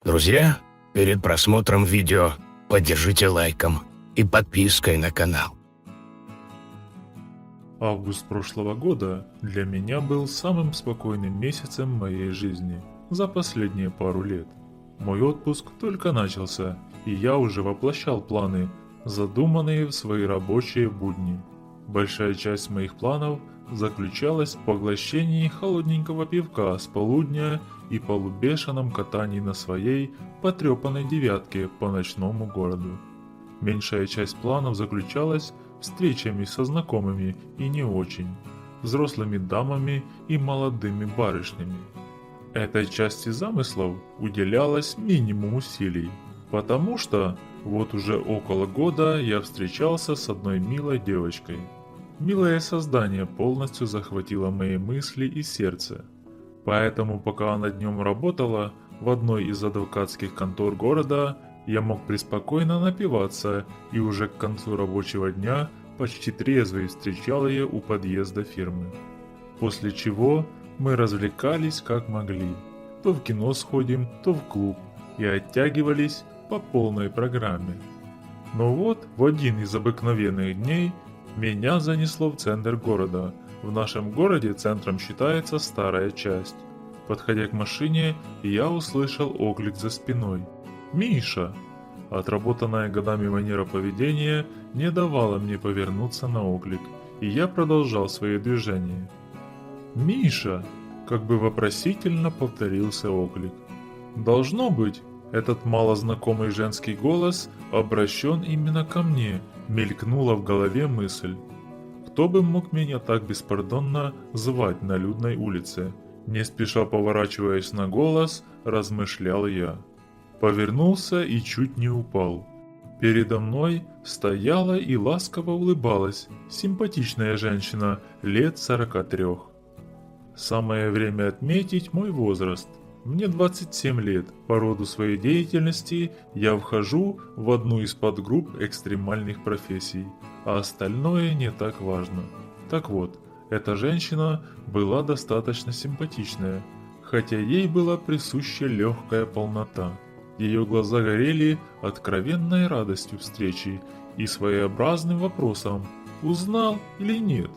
Друзья, перед просмотром видео поддержите лайком и подпиской на канал. Август прошлого года для меня был самым спокойным месяцем моей жизни за последние пару лет. Мой отпуск только начался, и я уже воплощал планы, задуманные в свои рабочие будни. Большая часть моих планов заключалась в поглощении холодненького пивка с полудня и полубешеном катании на своей потрепанной девятке по ночному городу. Меньшая часть планов заключалась встречами со знакомыми и не очень, взрослыми дамами и молодыми барышнями. Этой части замыслов уделялось минимум усилий, потому что вот уже около года я встречался с одной милой девочкой. Милое создание полностью захватило мои мысли и сердце. Поэтому пока она днем работала в одной из адвокатских контор города, я мог преспокойно напиваться и уже к концу рабочего дня почти трезвый встречал ее у подъезда фирмы. После чего мы развлекались как могли. То в кино сходим, то в клуб и оттягивались по полной программе. Но вот в один из обыкновенных дней меня занесло в центр города. В нашем городе центром считается старая часть. Подходя к машине, я услышал оклик за спиной. «Миша!» Отработанная годами манера поведения не давала мне повернуться на оклик, и я продолжал свои движения. «Миша!» Как бы вопросительно повторился оклик. Должно быть, этот малознакомый женский голос обращен именно ко мне, мелькнула в голове мысль. Кто бы мог меня так беспардонно звать на людной улице? Не спеша поворачиваясь на голос, размышлял я. Повернулся и чуть не упал. Передо мной стояла и ласково улыбалась симпатичная женщина лет 43. Самое время отметить мой возраст. Мне 27 лет. По роду своей деятельности я вхожу в одну из подгрупп экстремальных профессий, а остальное не так важно. Так вот, эта женщина была достаточно симпатичная, хотя ей была присуща легкая полнота. Ее глаза горели откровенной радостью встречи и своеобразным вопросом «Узнал или нет?»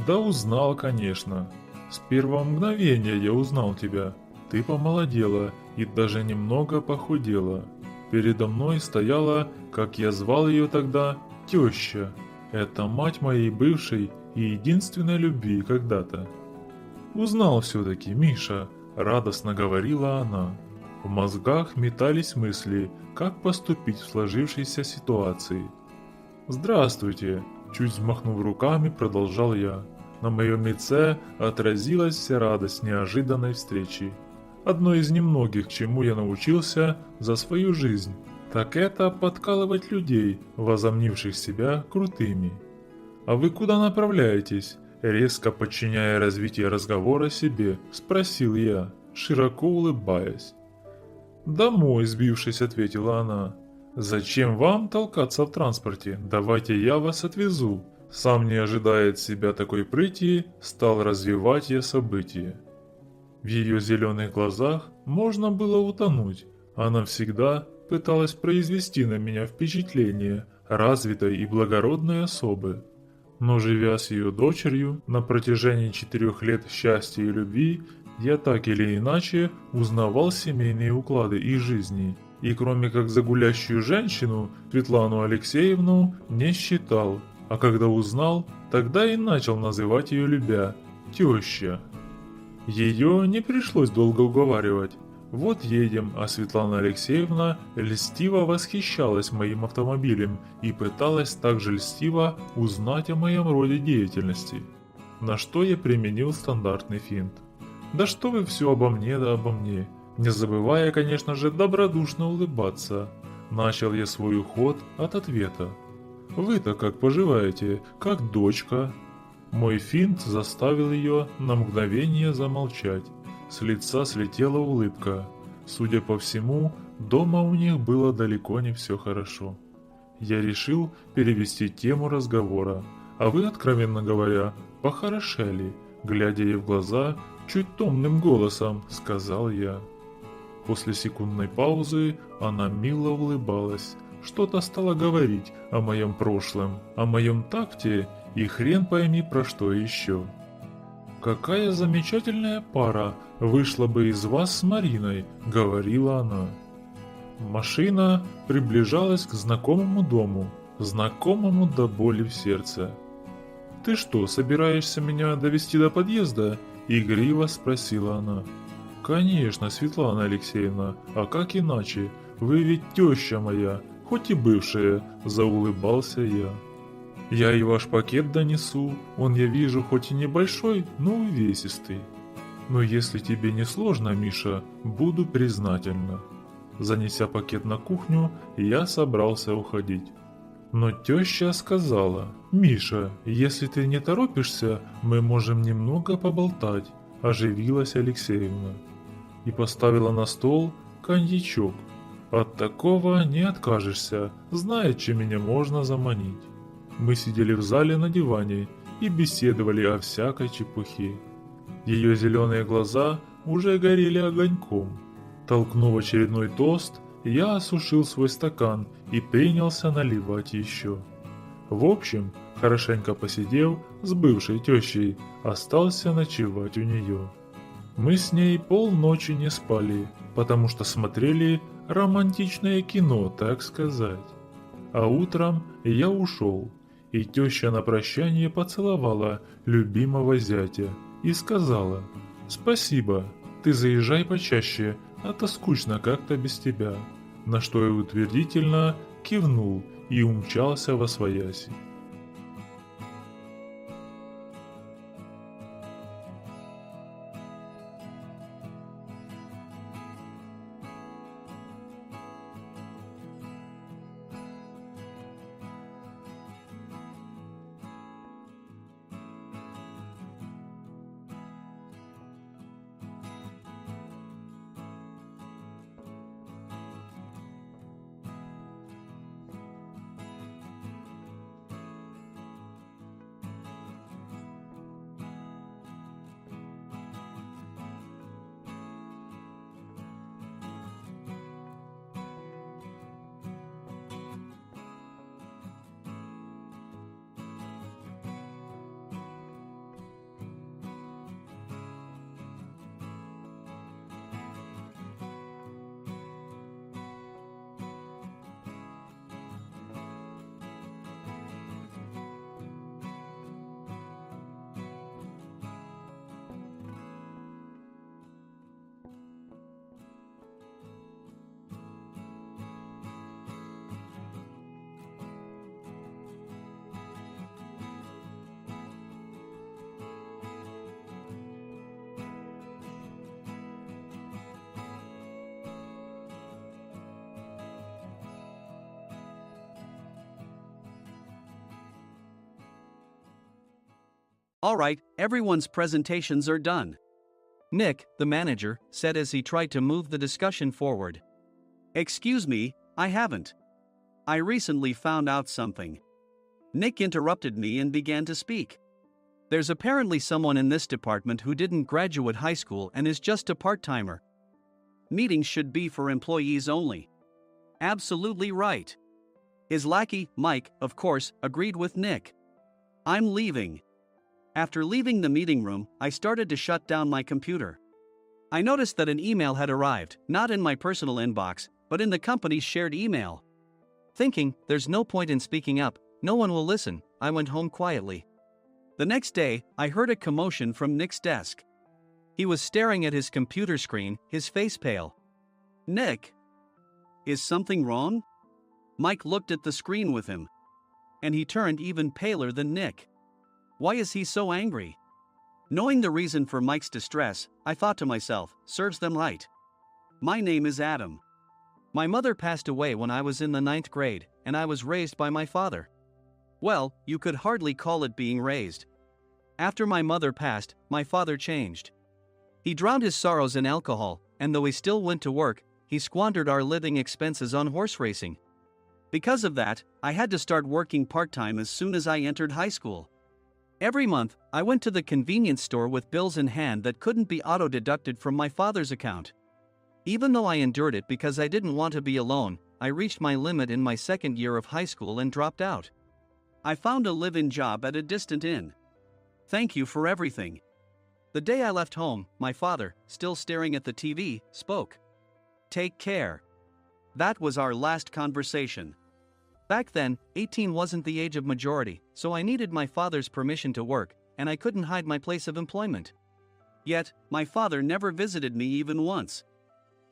«Да узнал, конечно. С первого мгновения я узнал тебя. Ты помолодела и даже немного похудела. Передо мной стояла, как я звал ее тогда, теща. Это мать моей бывшей и единственной любви когда-то». «Узнал все-таки, Миша», — радостно говорила она. В мозгах метались мысли, как поступить в сложившейся ситуации. «Здравствуйте», — чуть взмахнув руками, продолжал я. На моем лице отразилась вся радость неожиданной встречи. Одно из немногих, чему я научился за свою жизнь, так это подкалывать людей, возомнивших себя крутыми. «А вы куда направляетесь?» Резко подчиняя развитие разговора себе, спросил я, широко улыбаясь. «Домой», — сбившись, ответила она. «Зачем вам толкаться в транспорте? Давайте я вас отвезу». Сам не ожидая от себя такой прыти, стал развивать я события. В ее зеленых глазах можно было утонуть. Она всегда пыталась произвести на меня впечатление развитой и благородной особы. Но живя с ее дочерью на протяжении 4 лет счастья и любви, я так или иначе узнавал семейные уклады их жизни. И кроме как за гулящую женщину, Светлану Алексеевну, не считал. А когда узнал, тогда и начал называть ее любя «теща». Ее не пришлось долго уговаривать. Вот едем, а Светлана Алексеевна льстиво восхищалась моим автомобилем и пыталась также льстиво узнать о моем роде деятельности. На что я применил стандартный финт. «Да что вы все обо мне да обо мне», не забывая, конечно же, добродушно улыбаться. Начал я свой уход от ответа. «Вы-то как поживаете? Как дочка?» Мой финт заставил ее на мгновение замолчать. С лица слетела улыбка. Судя по всему, дома у них было далеко не все хорошо. Я решил перевести тему разговора. «А вы, откровенно говоря, похорошели», глядя ей в глаза, чуть томным голосом сказал я. После секундной паузы она мило улыбалась, что-то стала говорить о моем прошлом, о моем такте и хрен пойми про что еще. «Какая замечательная пара вышла бы из вас с Мариной», — говорила она. Машина приближалась к знакомому дому, знакомому до боли в сердце. «Ты что, собираешься меня довести до подъезда?» — игриво спросила она. «Конечно, Светлана Алексеевна, а как иначе? Вы ведь теща моя, хоть и бывшая», — заулыбался я. «Я и ваш пакет донесу, он, я вижу, хоть и небольшой, но увесистый. Но если тебе не сложно, Миша, буду признательна». Занеся пакет на кухню, я собрался уходить. Но теща сказала: «Миша, если ты не торопишься, мы можем немного поболтать», – оживилась Алексеевна. И поставила на стол коньячок. От такого не откажешься, зная, чем меня можно заманить. Мы сидели в зале на диване и беседовали о всякой чепухе. Ее зеленые глаза уже горели огоньком. Толкнув очередной тост, я осушил свой стакан и принялся наливать еще. В общем, хорошенько посидев с бывшей тещей, остался ночевать у нее. Мы с ней полночи не спали, потому что смотрели романтичное кино, так сказать. А утром я ушел, и теща на прощание поцеловала любимого зятя и сказала: «Спасибо, ты заезжай почаще, а то скучно как-то без тебя», на что я утвердительно кивнул и умчался восвояси. All right, everyone's presentations are done. Nick, the manager, said as he tried to move the discussion forward. Excuse me, I haven't. I recently found out something. Nick interrupted me and began to speak. There's apparently someone in this department who didn't graduate high school and is just a part-timer. Meetings should be for employees only. Absolutely right. His lackey, Mike, of course, agreed with Nick. I'm leaving. After leaving the meeting room, I started to shut down my computer. I noticed that an email had arrived, not in my personal inbox, but in the company's shared email. Thinking, there's no point in speaking up, no one will listen, I went home quietly. The next day, I heard a commotion from Nick's desk. He was staring at his computer screen, his face pale. Nick! Is something wrong? Mike looked at the screen with him. And he turned even paler than Nick. Why is he so angry? Knowing the reason for Mike's distress, I thought to myself, serves them right. My name is Adam. My mother passed away when I was in the 9th grade, and I was raised by my father. Well, you could hardly call it being raised. After my mother passed, my father changed. He drowned his sorrows in alcohol, and though he still went to work, he squandered our living expenses on horse racing. Because of that, I had to start working part-time as soon as I entered high school. Every month, I went to the convenience store with bills in hand that couldn't be auto-deducted from my father's account. Even though I endured it because I didn't want to be alone, I reached my limit in my second year of high school and dropped out. I found a live-in job at a distant inn. Thank you for everything. The day I left home, my father, still staring at the TV, spoke. Take care. That was our last conversation. Back then, 18 wasn't the age of majority, so I needed my father's permission to work, and I couldn't hide my place of employment. Yet, my father never visited me even once.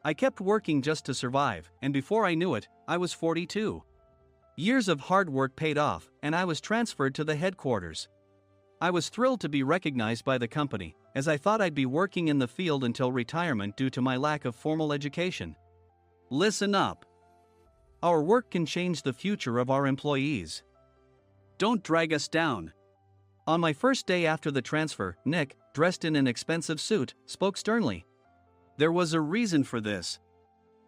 I kept working just to survive, and before I knew it, I was 42. Years of hard work paid off, and I was transferred to the headquarters. I was thrilled to be recognized by the company, as I thought I'd be working in the field until retirement due to my lack of formal education. Listen up. Our work can change the future of our employees. Don't drag us down. On my first day after the transfer, Nick, dressed in an expensive suit, spoke sternly. There was a reason for this.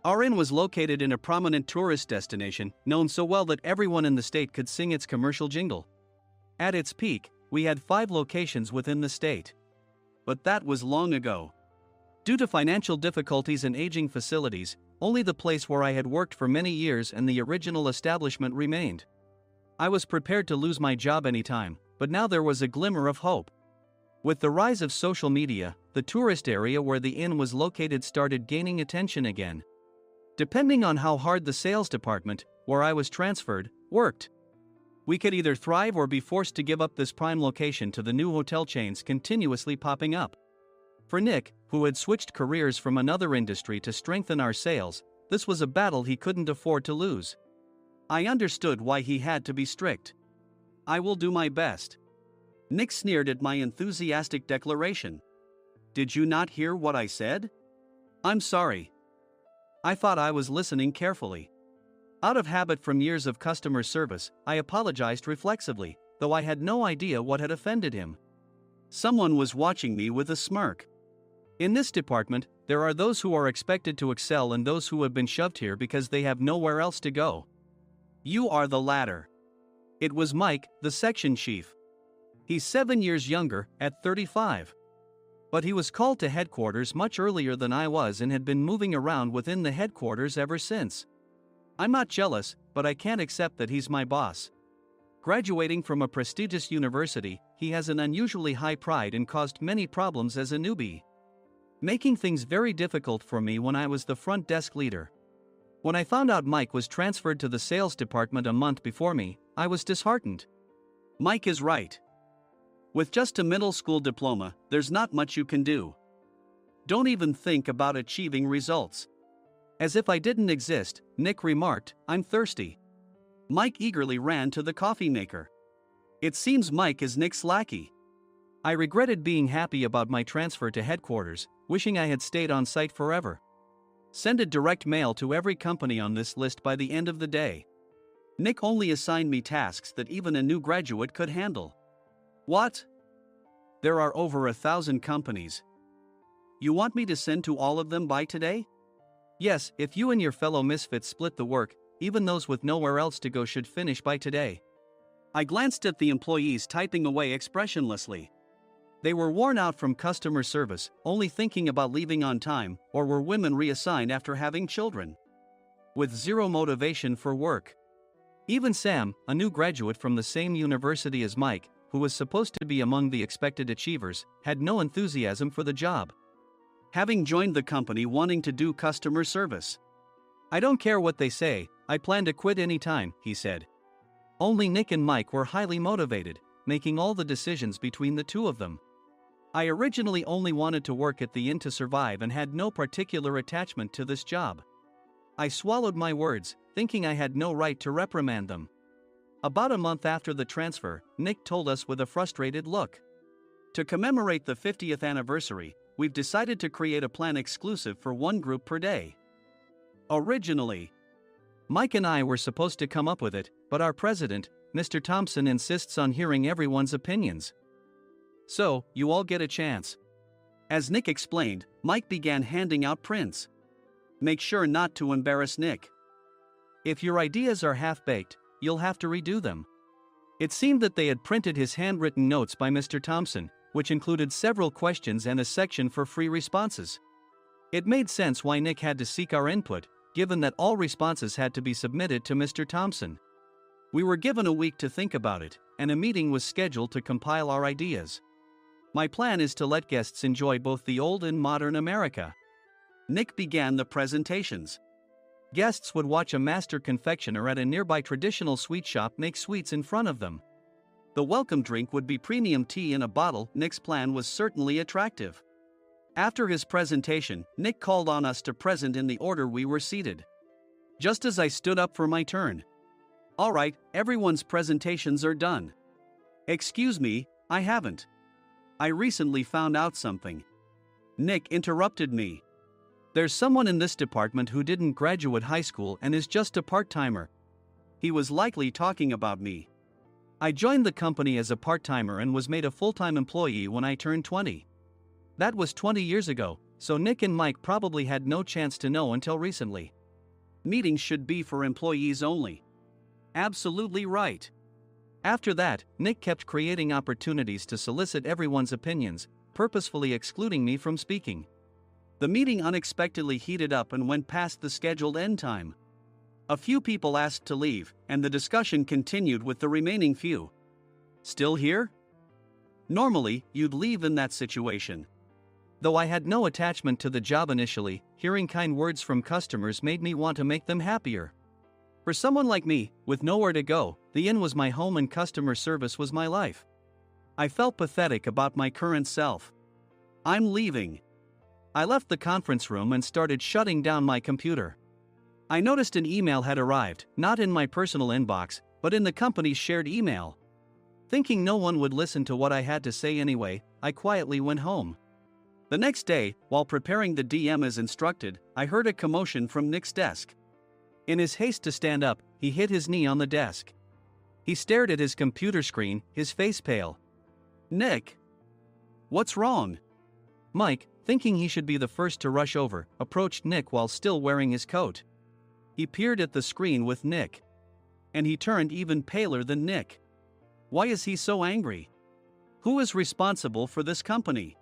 Our inn was located in a prominent tourist destination, known so well that everyone in the state could sing its commercial jingle. At its peak, we had 5 locations within the state. But that was long ago. Due to financial difficulties and aging facilities, only the place where I had worked for many years and the original establishment remained. I was prepared to lose my job anytime, but now there was a glimmer of hope. With the rise of social media, the tourist area where the inn was located started gaining attention again. Depending on how hard the sales department, where I was transferred, worked, we could either thrive or be forced to give up this prime location to the new hotel chains continuously popping up. For Nick, who had switched careers from another industry to strengthen our sales, this was a battle he couldn't afford to lose. I understood why he had to be strict. I will do my best. Nick sneered at my enthusiastic declaration. Did you not hear what I said? I'm sorry. I thought I was listening carefully. Out of habit from years of customer service, I apologized reflexively, though I had no idea what had offended him. Someone was watching me with a smirk. In this department, there are those who are expected to excel and those who have been shoved here because they have nowhere else to go. You are the latter. It was Mike, the section chief. He's 7 years younger, at 35. But he was called to headquarters much earlier than I was and had been moving around within the headquarters ever since. I'm not jealous, but I can't accept that he's my boss. Graduating from a prestigious university, he has an unusually high pride and caused many problems as a newbie, making things very difficult for me when I was the front desk leader. When I found out Mike was transferred to the sales department a month before me, I was disheartened. Mike is right. With just a middle school diploma, there's not much you can do. Don't even think about achieving results. As if I didn't exist, Nick remarked, I'm thirsty. Mike eagerly ran to the coffee maker. It seems Mike is Nick's lackey. I regretted being happy about my transfer to headquarters, wishing I had stayed on site forever. Send a direct mail to every company on this list by the end of the day. Nick only assigned me tasks that even a new graduate could handle. What? There are over 1,000 companies. You want me to send to all of them by today? Yes, if you and your fellow misfits split the work, even those with nowhere else to go should finish by today. I glanced at the employees typing away expressionlessly. They were worn out from customer service, only thinking about leaving on time, or were women reassigned after having children, with zero motivation for work. Even Sam, a new graduate from the same university as Mike, who was supposed to be among the expected achievers, had no enthusiasm for the job, having joined the company wanting to do customer service. I don't care what they say, I plan to quit anytime, he said. Only Nick and Mike were highly motivated, making all the decisions between the two of them. I originally only wanted to work at the inn to survive and had no particular attachment to this job. I swallowed my words, thinking I had no right to reprimand them. About a month after the transfer, Nick told us with a frustrated look. To commemorate the 50th anniversary, we've decided to create a plan exclusive for one group per day. Originally, Mike and I were supposed to come up with it, but our president, Mr. Thompson, insists on hearing everyone's opinions. So, you all get a chance. As Nick explained, Mike began handing out prints. Make sure not to embarrass Nick. If your ideas are half-baked, you'll have to redo them. It seemed that they had printed his handwritten notes by Mr. Thompson, which included several questions and a section for free responses. It made sense why Nick had to seek our input, given that all responses had to be submitted to Mr. Thompson. We were given a week to think about it, and a meeting was scheduled to compile our ideas. My plan is to let guests enjoy both the old and modern America. Nick began the presentations. Guests would watch a master confectioner at a nearby traditional sweet shop make sweets in front of them. The welcome drink would be premium tea in a bottle. Nick's plan was certainly attractive. After his presentation, Nick called on us to present in the order we were seated. Just as I stood up for my turn. "All right, everyone's presentations are done." "Excuse me, I haven't. I recently found out something." Nick interrupted me. "There's someone in this department who didn't graduate high school and is just a part-timer." He was likely talking about me. I joined the company as a part-timer and was made a full-time employee when I turned 20. That was 20 years ago, so Nick and Mike probably had no chance to know until recently. Meetings should be for employees only. Absolutely right. After that, Nick kept creating opportunities to solicit everyone's opinions, purposefully excluding me from speaking. The meeting unexpectedly heated up and went past the scheduled end time. A few people asked to leave, and the discussion continued with the remaining few. Still here? Normally, you'd leave in that situation. Though I had no attachment to the job initially, hearing kind words from customers made me want to make them happier. For someone like me, with nowhere to go, the inn was my home and customer service was my life. I felt pathetic about my current self. "I'm leaving." I left the conference room and started shutting down my computer. I noticed an email had arrived, not in my personal inbox, but in the company's shared email. Thinking no one would listen to what I had to say anyway, I quietly went home. The next day, while preparing the DM as instructed, I heard a commotion from Nick's desk. In his haste to stand up, he hit his knee on the desk. He stared at his computer screen, his face pale. "Nick? What's wrong?" Mike, thinking he should be the first to rush over, approached Nick while still wearing his coat. He peered at the screen with Nick. And he turned even paler than Nick. Why is he so angry? Who is responsible for this company?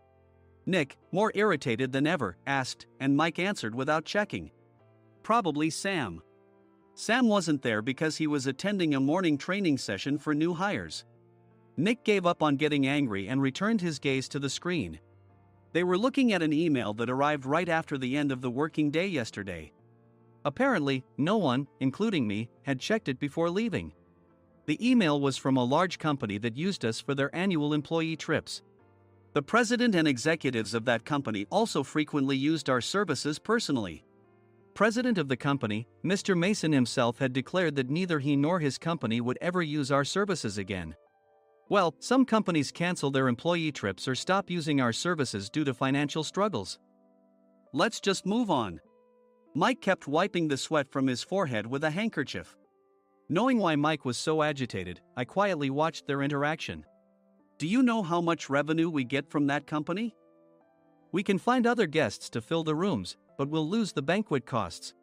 Nick, more irritated than ever, asked, and Mike answered without checking. Probably Sam. Sam wasn't there because he was attending a morning training session for new hires. Nick gave up on getting angry and returned his gaze to the screen. They were looking at an email that arrived right after the end of the working day yesterday. Apparently, no one, including me, had checked it before leaving. The email was from a large company that used us for their annual employee trips. The president and executives of that company also frequently used our services personally. President of the company, Mr. Mason himself, had declared that neither he nor his company would ever use our services again. Well, some companies cancel their employee trips or stop using our services due to financial struggles. Let's just move on. Mike kept wiping the sweat from his forehead with a handkerchief. Knowing why Mike was so agitated, I quietly watched their interaction. Do you know how much revenue we get from that company? We can find other guests to fill the rooms, but we'll lose the banquet costs,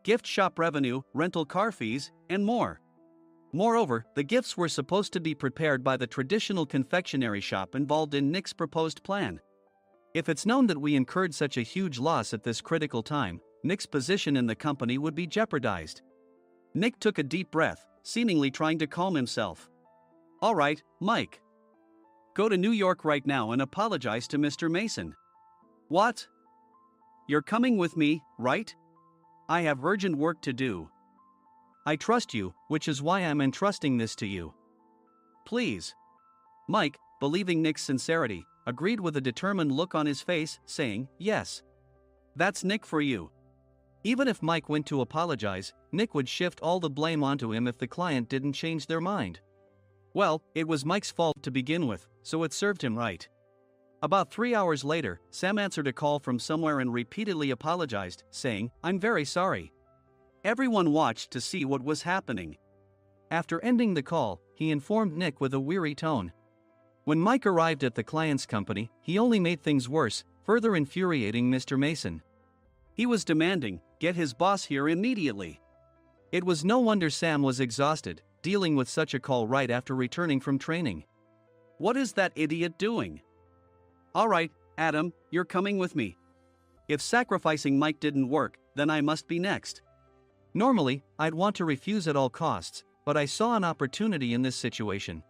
gift shop revenue, rental car fees, and more. Moreover, the gifts were supposed to be prepared by the traditional confectionery shop involved in Nick's proposed plan. If it's known that we incurred such a huge loss at this critical time, Nick's position in the company would be jeopardized. Nick took a deep breath, seemingly trying to calm himself. All right, Mike. Go to New York right now and apologize to Mr. Mason. What? You're coming with me, right? I have urgent work to do. I trust you, which is why I'm entrusting this to you. Please. Mike, believing Nick's sincerity, agreed with a determined look on his face, saying, yes. That's Nick for you. Even if Mike went to apologize, Nick would shift all the blame onto him if the client didn't change their mind. Well, it was Mike's fault to begin with, so it served him right. About 3 hours later, Sam answered a call from somewhere and repeatedly apologized, saying, I'm very sorry. Everyone watched to see what was happening. After ending the call, he informed Nick with a weary tone. When Mike arrived at the client's company, he only made things worse, further infuriating Mr. Mason. He was demanding, get his boss here immediately. It was no wonder Sam was exhausted, dealing with such a call right after returning from training. What is that idiot doing? All right, Adam, you're coming with me. If sacrificing Mike didn't work, then I must be next. Normally, I'd want to refuse at all costs, but I saw an opportunity in this situation.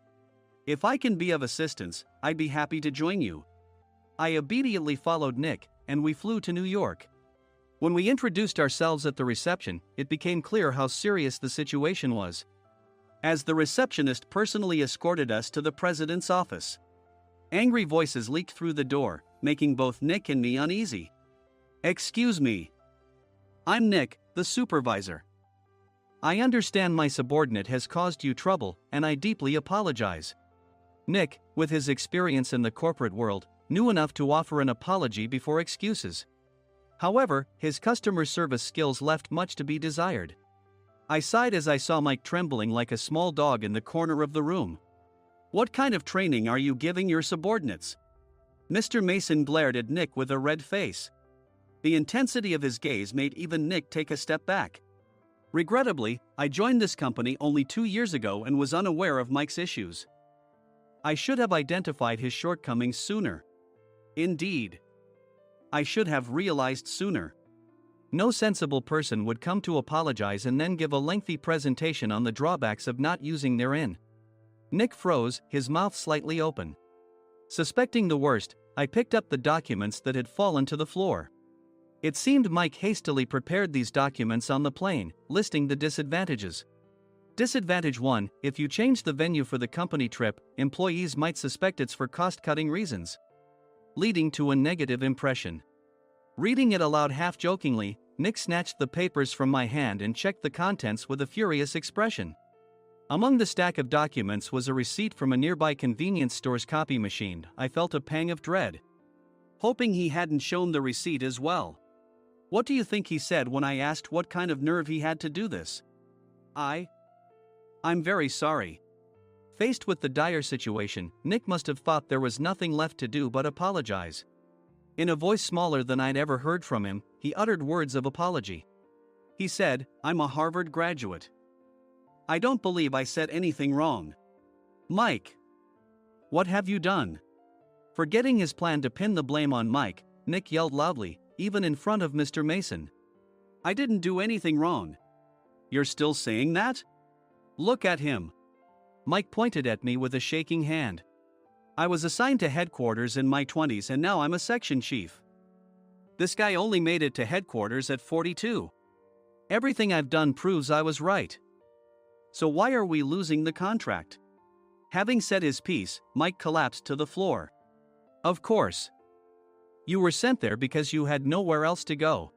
If I can be of assistance, I'd be happy to join you. I immediately followed Nick, and we flew to New York. When we introduced ourselves at the reception, it became clear how serious the situation was, as the receptionist personally escorted us to the president's office. Angry voices leaked through the door, making both Nick and me uneasy. "Excuse me. I'm Nick, the supervisor. I understand my subordinate has caused you trouble, and I deeply apologize." Nick, with his experience in the corporate world, knew enough to offer an apology before excuses. However, his customer service skills left much to be desired. I sighed as I saw Mike trembling like a small dog in the corner of the room. "What kind of training are you giving your subordinates?" Mr. Mason glared at Nick with a red face. The intensity of his gaze made even Nick take a step back. Regrettably, I joined this company only 2 years ago and was unaware of Mike's issues. I should have identified his shortcomings sooner. Indeed, I should have realized sooner. No sensible person would come to apologize and then give a lengthy presentation on the drawbacks of not using their in. Nick froze, his mouth slightly open. Suspecting the worst, I picked up the documents that had fallen to the floor. It seemed Mike hastily prepared these documents on the plane, listing the disadvantages. Disadvantage 1: if you change the venue for the company trip, employees might suspect it's for cost-cutting reasons, leading to a negative impression. Reading it aloud half-jokingly, Nick snatched the papers from my hand and checked the contents with a furious expression. Among the stack of documents was a receipt from a nearby convenience store's copy machine. I felt a pang of dread, hoping he hadn't shown the receipt as well. What do you think he said when I asked what kind of nerve he had to do this? I'm very sorry." Faced with the dire situation, Nick must have thought there was nothing left to do but apologize. In a voice smaller than I'd ever heard from him, he uttered words of apology. He said, "I'm a Harvard graduate. I don't believe I said anything wrong." "Mike, what have you done?" Forgetting his plan to pin the blame on Mike, Nick yelled loudly, even in front of Mr. Mason. "I didn't do anything wrong." "You're still saying that? Look at him." Mike pointed at me with a shaking hand. "I was assigned to headquarters in my 20s and now I'm a section chief. This guy only made it to headquarters at 42. Everything I've done proves I was right. So why are we losing the contract?" Having said his piece, Mike collapsed to the floor. "Of course. You were sent there because you had nowhere else to go."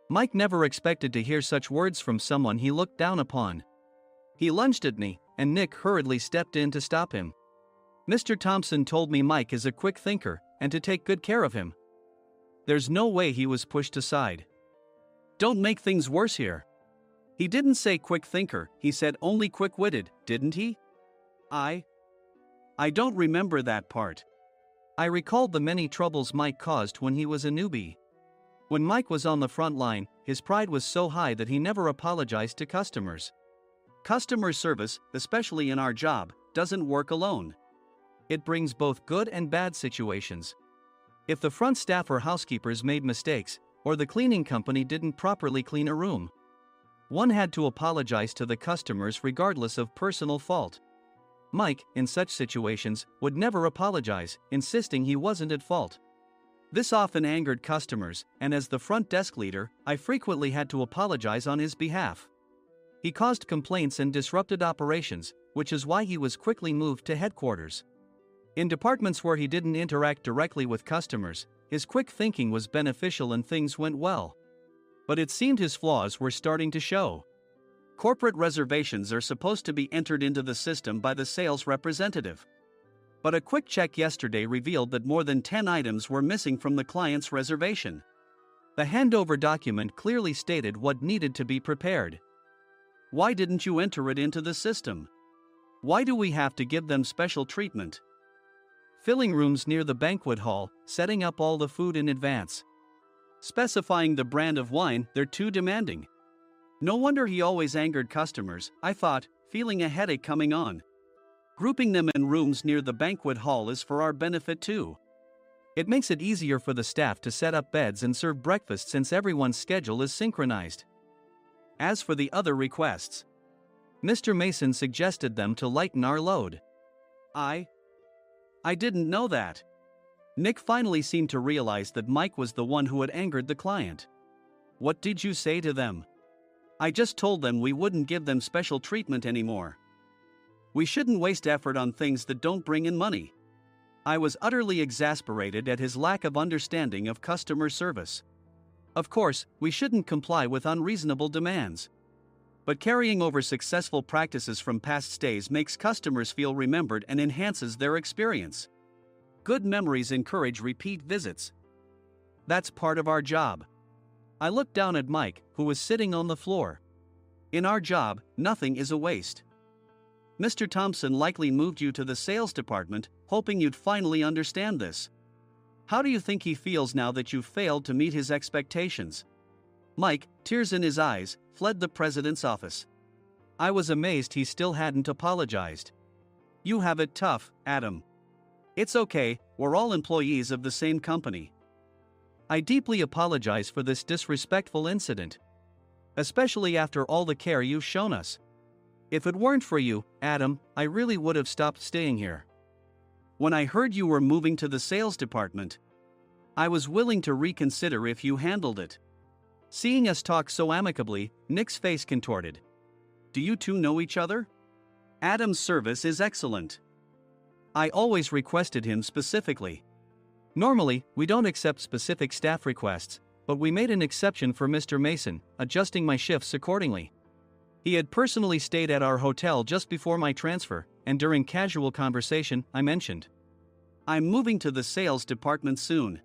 Mike never expected to hear such words from someone he looked down upon. He lunged at me, and Nick hurriedly stepped in to stop him. "Mr. Thompson told me Mike is a quick thinker, and to take good care of him." There's no way he was pushed aside. "Don't make things worse here. He didn't say quick thinker, he said only quick-witted, didn't he?" I don't remember that part." I recalled the many troubles Mike caused when he was a newbie. When Mike was on the front line, his pride was so high that he never apologized to customers. Customer service, especially in our job, doesn't work alone. It brings both good and bad situations. If the front staff or housekeepers made mistakes, or the cleaning company didn't properly clean a room, one had to apologize to the customers regardless of personal fault. Mike, in such situations, would never apologize, insisting he wasn't at fault. This often angered customers, and as the front desk leader, I frequently had to apologize on his behalf. He caused complaints and disrupted operations, which is why he was quickly moved to headquarters. In departments where he didn't interact directly with customers, his quick thinking was beneficial and things went well. But it seemed his flaws were starting to show. Corporate reservations are supposed to be entered into the system by the sales representative. But a quick check yesterday revealed that more than 10 items were missing from the client's reservation. The handover document clearly stated what needed to be prepared. Why didn't you enter it into the system? Why do we have to give them special treatment? Filling rooms near the banquet hall, setting up all the food in advance. Specifying the brand of wine, they're too demanding. No wonder he always angered customers, I thought, feeling a headache coming on. Grouping them in rooms near the banquet hall is for our benefit too. It makes it easier for the staff to set up beds and serve breakfast since everyone's schedule is synchronized. As for the other requests, Mr. Mason suggested them to lighten our load. I didn't know that. Nick finally seemed to realize that Mike was the one who had angered the client. What did you say to them? I just told them we wouldn't give them special treatment anymore. We shouldn't waste effort on things that don't bring in money. I was utterly exasperated at his lack of understanding of customer service. Of course, we shouldn't comply with unreasonable demands. But carrying over successful practices from past stays makes customers feel remembered and enhances their experience. Good memories encourage repeat visits. That's part of our job. I looked down at Mike, who was sitting on the floor. In our job, nothing is a waste. Mr. Thompson likely moved you to the sales department, hoping you'd finally understand this. How do you think he feels now that you've failed to meet his expectations? Mike, tears in his eyes, fled the president's office. I was amazed he still hadn't apologized. You have it tough, Adam. It's okay, we're all employees of the same company. I deeply apologize for this disrespectful incident. Especially after all the care you've shown us. If it weren't for you, Adam, I really would have stopped staying here. When I heard you were moving to the sales department, I was willing to reconsider if you handled it. Seeing us talk so amicably, Nick's face contorted. Do you two know each other? Adam's service is excellent. I always requested him specifically. Normally, we don't accept specific staff requests, but we made an exception for Mr. Mason, adjusting my shifts accordingly. He had personally stayed at our hotel just before my transfer, and during casual conversation, I mentioned, I'm moving to the sales department soon.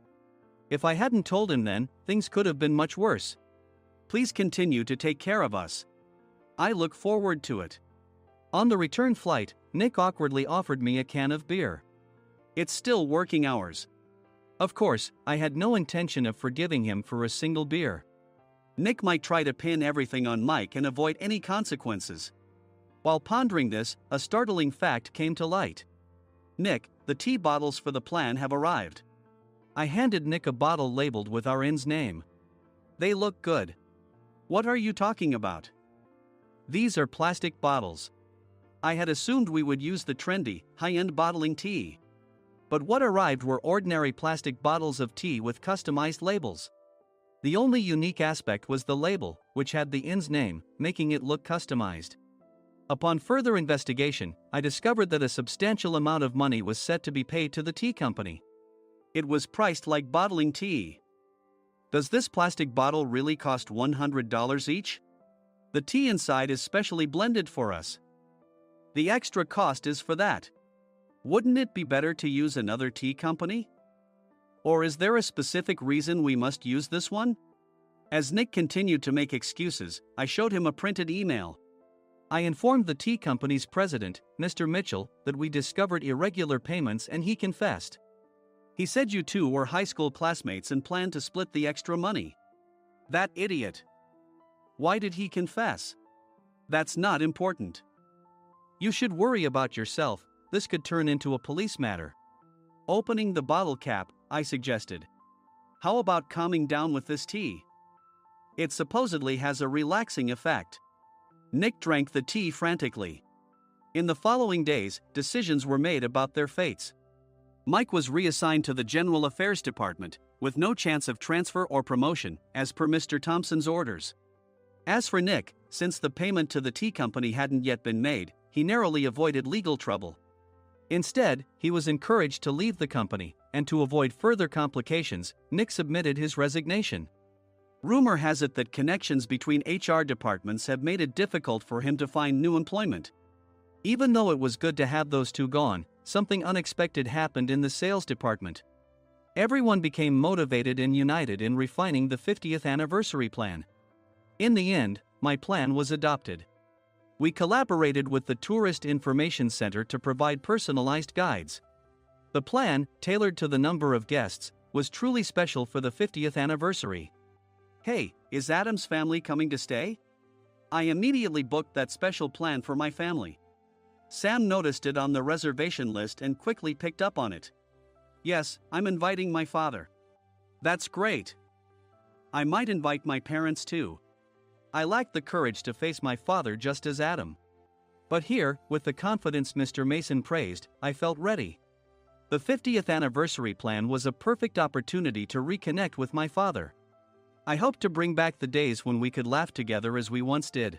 If I hadn't told him then, things could have been much worse. Please continue to take care of us. I look forward to it. On the return flight, Nick awkwardly offered me a can of beer. It's still working hours. Of course, I had no intention of forgiving him for a single beer. Nick might try to pin everything on Mike and avoid any consequences. While pondering this, a startling fact came to light. Nick, the tea bottles for the plan have arrived. I handed Nick a bottle labeled with our inn's name. They look good. What are you talking about? These are plastic bottles. I had assumed we would use the trendy, high-end bottling tea. But what arrived were ordinary plastic bottles of tea with customized labels. The only unique aspect was the label, which had the inn's name, making it look customized. Upon further investigation, I discovered that a substantial amount of money was set to be paid to the tea company. It was priced like bottling tea. Does this plastic bottle really cost $100 each? The tea inside is specially blended for us. The extra cost is for that. Wouldn't it be better to use another tea company? Or is there a specific reason we must use this one? As Nick continued to make excuses, I showed him a printed email. I informed the tea company's president, Mr. Mitchell, that we discovered irregular payments and he confessed. He said you two were high school classmates and planned to split the extra money. That idiot. Why did he confess? That's not important. You should worry about yourself, this could turn into a police matter. Opening the bottle cap, I suggested. How about calming down with this tea? It supposedly has a relaxing effect. Nick drank the tea frantically. In the following days, decisions were made about their fates. Mike was reassigned to the General Affairs Department, with no chance of transfer or promotion, as per Mr. Thompson's orders. As for Nick, since the payment to the tea company hadn't yet been made, he narrowly avoided legal trouble. Instead, he was encouraged to leave the company, and to avoid further complications, Nick submitted his resignation. Rumor has it that connections between HR departments have made it difficult for him to find new employment. Even though it was good to have those two gone, something unexpected happened in the sales department. Everyone became motivated and united in refining the 50th anniversary plan. In the end, my plan was adopted. We collaborated with the Tourist Information Center to provide personalized guides. The plan, tailored to the number of guests, was truly special for the 50th anniversary. Hey, is Adam's family coming to stay? I immediately booked that special plan for my family. Sam noticed it on the reservation list and quickly picked up on it. Yes, I'm inviting my father. That's great. I might invite my parents too. I lacked the courage to face my father just as Adam. But here, with the confidence Mr. Mason praised, I felt ready. The 50th anniversary plan was a perfect opportunity to reconnect with my father. I hoped to bring back the days when we could laugh together as we once did.